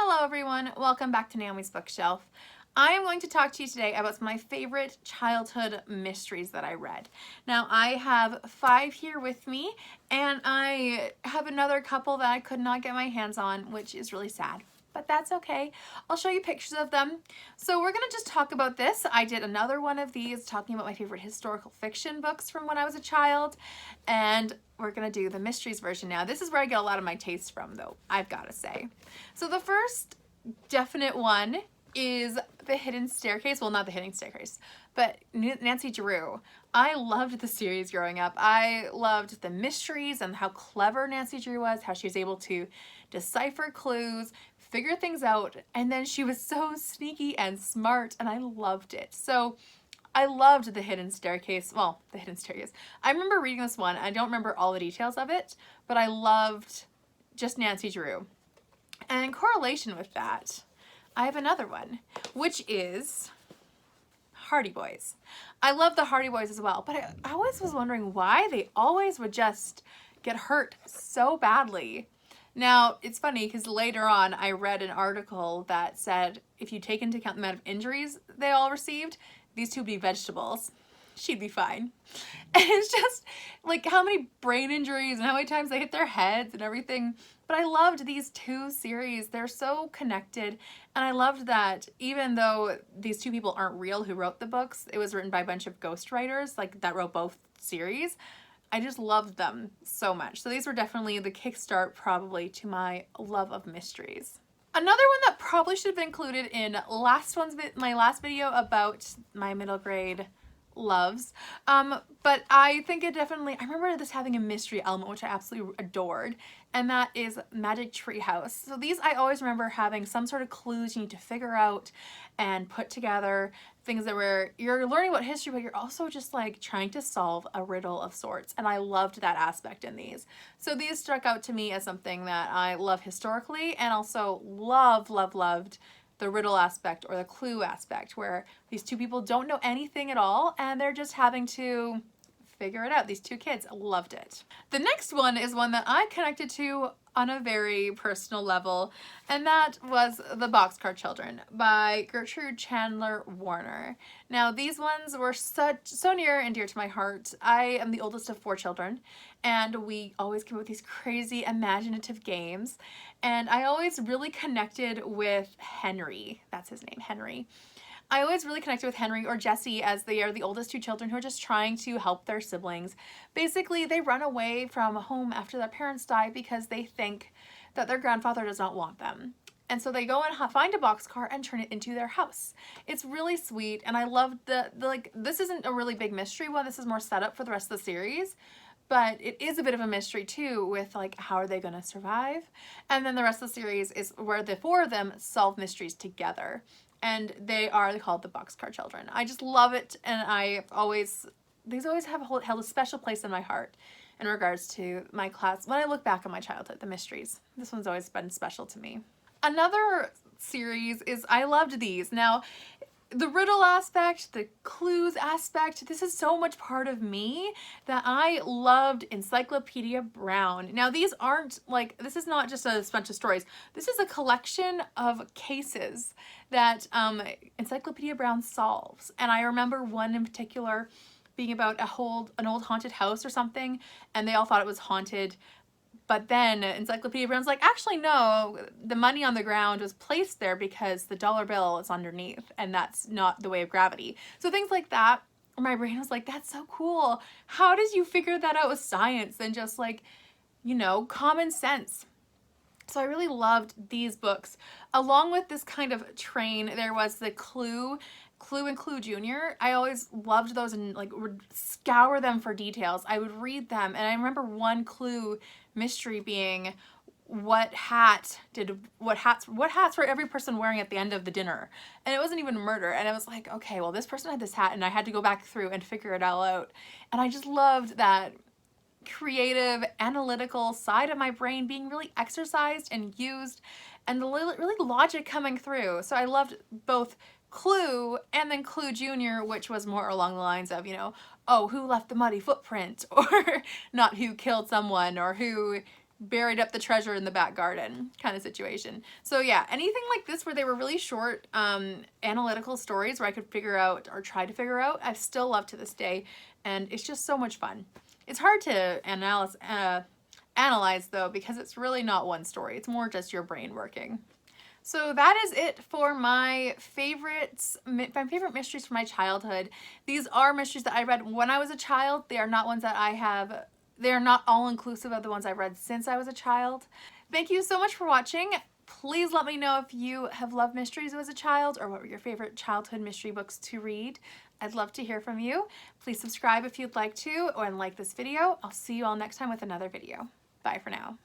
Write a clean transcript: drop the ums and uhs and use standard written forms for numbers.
Hello everyone, welcome back to Naomi's Bookshelf. I am going to talk to you today about some of my favorite childhood mysteries that I read. Now I have 5 here with me and I have another couple that I could not get my hands on, which is really sad. But that's okay. I'll show you pictures of them. So we're going to just talk about this. I did another one of these talking about my favorite historical fiction books from when I was a child. And we're going to do the mysteries version now. This is where I get a lot of my tastes from, though, I've got to say. So the first definite one is The Hidden Staircase. Well, not The Hidden Staircase, but Nancy Drew. I loved the series growing up. I loved the mysteries and how clever Nancy Drew was, how she was able to decipher clues, figure things out, and then she was so sneaky and smart, and I loved it. So I loved The Hidden Staircase. Well, The Hidden Staircase. I remember reading this one. I don't remember all the details of it, but I loved just Nancy Drew. And in correlation with that, I have another one, which is Hardy Boys. I love the Hardy Boys as well, but I always was wondering why they always would just get hurt so badly. Now, it's funny because later on I read an article that said if you take into account the amount of injuries they all received, these two would be vegetables. She'd be fine. And it's just like how many brain injuries and how many times they hit their heads and everything. But I loved these two series. They're so connected. And I loved that even though these two people aren't real who wrote the books, it was written by a bunch of ghostwriters like that wrote both series. I just loved them so much. So these were definitely the kickstart probably to my love of mysteries. Another one that probably should have been included in my last video about my middle grade loves, but I think it definitely, I remember this having a mystery element which I absolutely adored, and that is Magic Treehouse. So these I always remember having some sort of clues you need to figure out and put together, things that were, you're learning about history but you're also just like trying to solve a riddle of sorts, and I loved that aspect in these. So these struck out to me as something that I love historically and also loved the riddle aspect or the clue aspect where these two people don't know anything at all and they're just having to figure it out. These two kids loved it. The next one is one that I connected to on a very personal level, and that was The Boxcar Children by Gertrude Chandler Warner. Now these ones were so near and dear to my heart. I am the oldest of 4 children and we always came up with these crazy imaginative games, and I always really connected with Henry. That's his name, Henry. I always really connected with Henry or Jesse, as they are the oldest 2 children who are just trying to help their siblings. Basically, they run away from home after their parents die because they think that their grandfather does not want them. And so they go and find a boxcar and turn it into their house. It's really sweet, and I loved this isn't a really big mystery one, this is more setup for the rest of the series. But it is a bit of a mystery too, with like how are they going to survive? And then the rest of the series is where the 4 of them solve mysteries together. And they are called the Boxcar Children. I just love it, and these always have held a special place in my heart in regards to my class. When I look back on my childhood, the mysteries, this one's always been special to me. Another series is, I loved these. Now, the riddle aspect, the clues aspect, this is so much part of me that I loved Encyclopedia Brown. Now these aren't like, this is not just a bunch of stories. This is a collection of cases that Encyclopedia Brown solves. And I remember one in particular being about an old haunted house or something, and they all thought it was haunted. But then Encyclopedia Brown's like, actually no, the money on the ground was placed there because the dollar bill is underneath, and that's not the way of gravity. So things like that, my brain was like, that's so cool. How did you figure that out with science and just like, you know, common sense? So I really loved these books. Along with this kind of train, there was the Clue and Clue Junior. I always loved those and like would scour them for details. I would read them, and I remember one Clue mystery being what hats were every person wearing at the end of the dinner, and it wasn't even murder, and I was like, okay, well this person had this hat, and I had to go back through and figure it all out. And I just loved that creative analytical side of my brain being really exercised and used, and the really logic coming through. So I loved both Clue and then Clue Junior, which was more along the lines of, you know, oh, who left the muddy footprint, or not who killed someone, or who buried up the treasure in the back garden kind of situation. So yeah, anything like this where they were really short analytical stories where I could figure out or try to figure out, I still love to this day, and it's just so much fun. It's hard to analyze though, because it's really not one story. It's more just your brain working. So that is it for my favorite mysteries from my childhood. These are mysteries that I read when I was a child. They are not ones that they are not all inclusive of the ones I've read since I was a child. Thank you so much for watching. Please let me know if you have loved mysteries as a child, or what were your favorite childhood mystery books to read. I'd love to hear from you. Please subscribe if you'd like to, and like this video. I'll see you all next time with another video. Bye for now.